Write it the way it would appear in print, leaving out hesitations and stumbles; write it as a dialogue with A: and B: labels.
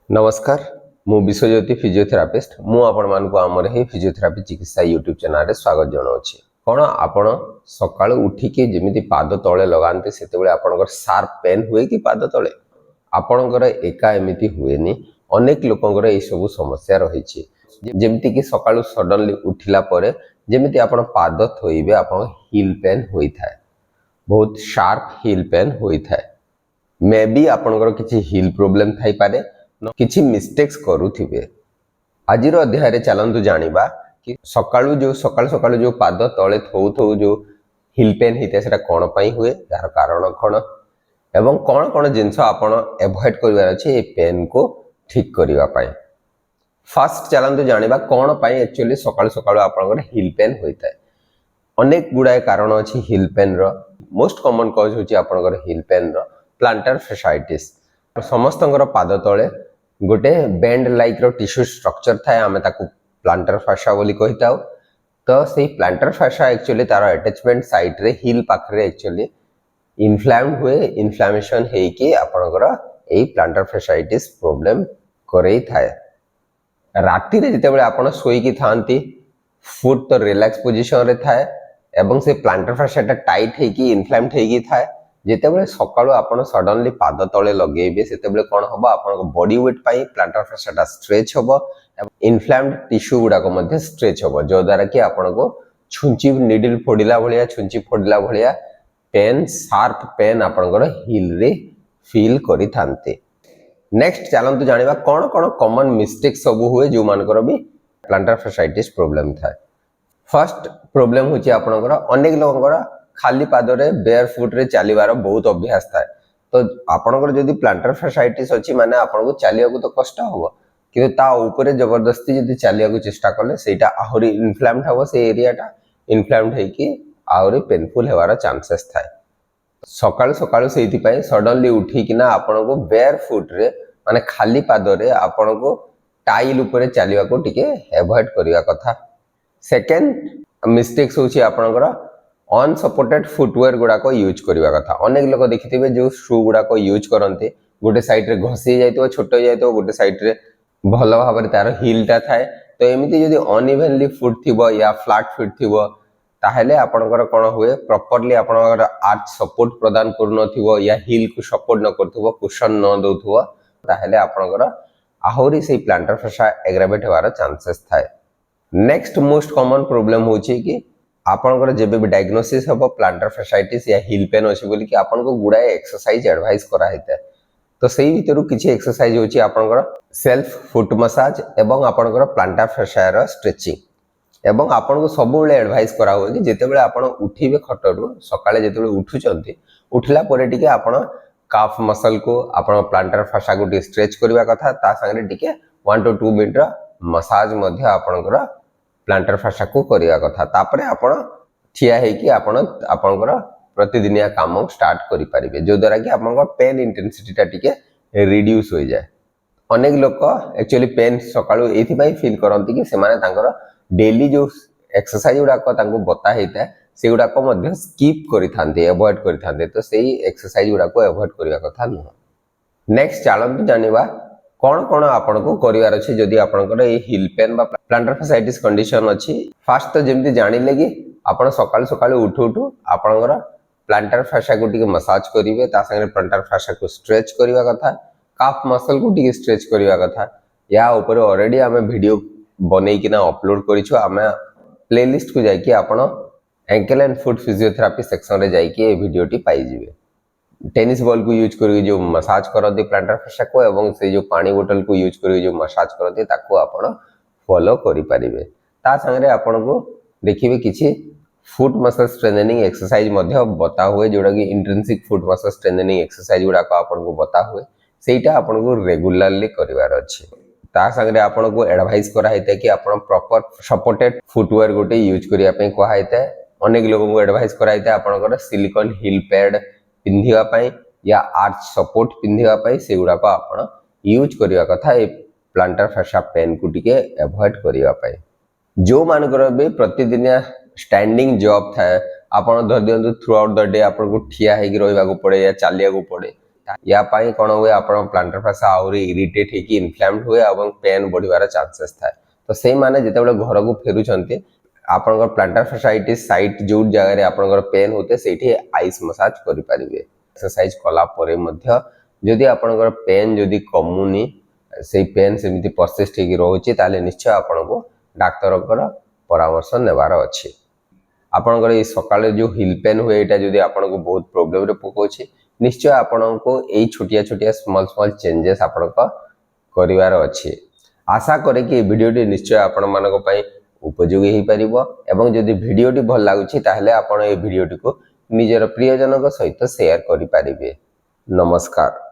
A: नमस्कार मु विश्वज्योति फिजियोथेरापिस्ट मु आपण मानक आमर ही फिजियोथेरापी चिकित्सा यूट्यूब चैनल रे स्वागत जनाऊँगी। कौन आपण सका उठिकी जमी पाद तले लगाते से आपंकर शार्प पेन हुए कि पाद तले आपणकर एका एमती हुए अनेक लोकंर यह सब समस्या रही जमती कि सका सडनली उठिला जमी आप पाद थोइबे आप हिल पेन होता है, बहुत शार्प हिल पेन होता है। मे बी आपणकर किसी हिल प्रोब्लेम थाई पारे किसी मिस्टेक्स करुथिबे। आज अध्याय चलतु जानिबा कि सकाळु जो पाद तले थौ थौ जो हिल पेन होता है सेटा कौन पाई हुए, यार कारण कौन एवं कौन कौन जिनस आपण एवॉइड करिवार अछि ए पेन को ठीक करिवा पाई। फर्स्ट चलतु जानिबा कौन पाई एक्चुअली सकाळु सकाळु आपनकर हिल पेन होता है। अनेक गुड़ाए कारण अच्छी हिल पेन रो मोस्ट कॉमन कॉज होची आपनकर हिल पेन रो प्लांटर फैसाइटिस। समस्त पाद तले गोटे बेंड लाइक रो टिश्यू स्ट्रक्चर थाए, आमे ताकू प्लांटर फैसा बोली कहिताउ। तो सेही प्लांटर फैसा एक्चुअली तार अटैचमेंट साइट रे हिल पाखरे एक्चुअली इन्फ्लेम्ड हुए, इन्फ्लेमेशन हेकी आपनकर एई प्लांटर फैसाइटिस प्रॉब्लम करई थाए। राति रे जेतेबेले आपण सोईकी थांती फुट तो रिलैक्स पोजीशन रे थाए एवं से प्लांटर फैसाटा टाइट हेकी इन्फ्लेम्ड हेकी थाए। जेतेबेले सकाळु आपण सडनली पाद तले लगेबे सेतेबेले कोन हबो आपन बॉडी वेट पाई प्लांटर फैसाटा स्ट्रेच हबो एवं इन्फ्लेम्ड टिश्यू गुडा को मध्ये स्ट्रेच हबो, जो द्वारा कि आपन को छुंची नीडल फोडिला भलिया छुंची फोडिला भलिया पेन शार्प पेन आपनकर हिल रे फील करि थांते। नेक्स्ट चलंतु जानिबा कोन कोन कॉमन मिस्टेक सब हुए जो मानकर भी प्लांटर फैसाइटिस प्रॉब्लम थाए। फर्स्ट प्रॉब्लम होची आपनकर अनेक लोगंकर खाली पादरे बेयर फुट रे चलीबार बहुत अभ्यास थाए। तो आपनकर जदि प्लांटर फैसाइटिस अछि माने आपनको चलिया को तो कष्ट हबो, कि ता ऊपर जबरदस्ती जदि चलिया को चेष्टा करले सेटा आहुरी इन्फ्लेम्ड हबो, से एरियाटा इन्फ्लेम्ड हेकी आहुरी पेनफुल हेवार चांसेस थाए। सकाळु सकाळु सेति पय सडनली उठी किना आपनको बेयर फुट रे माने खाली पादरे आपनको टाइल ऊपर चलिया को टिके अवॉइड करिया कथा। सेकंड मिस्टेक्स होची आपनकर अनसपोर्टेड फुटवेयर गुड़ा को यूज करवा कथा। अनेक लोग देखिथिबे जो शू गुड़ा को यूज करते गोटे साइड रे घसी जाइतो छोट जाइतो, गोटे साइड रे भल भाव में तार हिलटा थाए। तो एमती जदि अनइवनली फुट थिबो या फ्लैट फुट थिबो ताहेले आपनकर कोन हुए प्रॉपर्ली आपनकर आर्च सपोर्ट प्रदान करनथिबो या हिल को सपोर्ट न करथिबो, कुशन न दउथिबो, ताहेले आपनकर आहुरी से प्लांटर फैसा एग्रावेट होवार चांसेस थाए। नेक्स्ट मोस्ट कॉमन प्रॉब्लम होची कि आपनकर जेबे भी डायग्नोसिस हबो प्लांटर फैसाइटिस या हिल पेन अछि बोली कि आपनको गुडाए एक्सरसाइज एडवाइस करा हेते। तो सेही भितरु किछि एक्सरसाइज होची आपनकर सेल्फ फुट मसाज एवं आपनकर प्लांटर फैसार स्ट्रेचिंग एवं आपनको सब बेले एडवाइस करा हो कि जेतेबेले आपण उठिबे खटरु सकाळे जेतेबेले उठुचंती उठिला परे टिके आपण काफ मसल को आपण प्लांटर फैसा को स्ट्रेच करबा कथा, ता संगे टिके 1 to 2 मिनिट मसाज मध्ये आपनकर प्लांटर फैसा को करिया कथा। तापरे आपण ठिया हे कि आपनकर प्रतिदिनिया काम स्टार्ट करि परिबे, जो द्वारा कि आपनकर पेन इंटेंसिटी टा टिके रिड्यूस हो जाए। अनेक लोक एक्चुअली पेन सकाळु एथि पई फील करंती कि से माने तांकर डेली जो एक्सरसाइज गुडा को तांको बता हेता से गुडा को मध्ये स्किप करि थांते, अवॉइड करि थांते। तो सेही एक्सरसाइज गुडा को अवॉइड करिया कथा न। नेक्स्ट चलंतु जानिबा कौन कौन आपको करिवार अछि जदि आपनकर ए हिल पेन बा प्लांटर फैसाइटिस कंडीशन अछि। फास्ट तो जेमति जानिले कि आपण सकाळु सकाळु उठु आपनकर प्लांटर फैसा को टिके मसाज करिवे, ता संगे प्लांटर फैसा को स्ट्रेच करिवा कथा, काफ मसल को टिके स्ट्रेच करिवा कथा। या ऊपर ऑलरेडी हमें वीडियो बनै किना अपलोड करिछु, हमें प्लेलिस्ट को जाई कि आपण ankle and foot physiotherapy section रे जाई कि ए video T pi जिवे। Tennis ball को यूज करके जो मसाज करते प्लांटर फैसा को एवं से जो पानी बोतल को यूज करके जो मसाज करते ताको आपण फॉलो करि परिबे। ता संगे आपण को देखिबे किछि फुट मसल स्ट्रेंथनिंग एक्सरसाइज मध्ये बता हुए, जोडा कि intrinsic foot muscle strengthening exercise गुडा को आपण को बता हुए, सेटा आपण को रेगुलरली करिवार अछि। ता संगे आपण को एडवाइस करा हेते कि आपण प्रॉपर सपोर्टेड फुटवेयर गोटे यूज करिया पे कहा हेते। अनेक लोगों को एडवाइस करा हेते आपनकर सिलिकॉन हिल पैड पिंधिवा पाई या आर्च सपोर्ट पिंधिवा पाई से गुडा को आपण यूज करिया कथा ए प्लांटर फैसा पेन को टिके अवॉइड करिया पाई। जो मानकर भी प्रतिदिनिया स्टैंडिंग जॉब थाए, आपण धर दियंतु थ्रू आउट द डे आपण को ठिया हेकी रहइबा को पड़े या चालिया को पड़े, या पाई कौन हुए आपण प्लांटर फासा आउरी इरिटेट होगी इनफ्लेम्ड हुए और पेन बढ़िवार चांसेस थाए तो से माने जिते घर को फेरुंट आपंकर प्लांटर फासाइटिस साइट जो जगह आपंकर पेन होते से आइस मसाज करें एक्सरसाइज कलापर जदि आपंकर पेन जदि कमुनी से पेन सेमती परसिस्ट होगी रोचे ताले निश्चय आपन को डाक्तर परामर्श नेबार अच्छे आपंकर ये सकाले जो हिल पेन हुए यहाँ जदि आपन को बहुत प्रोब्लेम पकाउछे निश्चय आपन को यही छोटिया छोटिया स्मॉल स्मॉल चेंजेस आपन को करिवार अच्छे आशा करे कि वीडियोटी निश्चय आपण मानक पई उपयोगी हो पारिबो एवं जदि वीडियोटी भल लागुछि ताहले आपण ए वीडियोटी को निजर प्रियजनक सहित शेयर करि पारिबे। नमस्कार।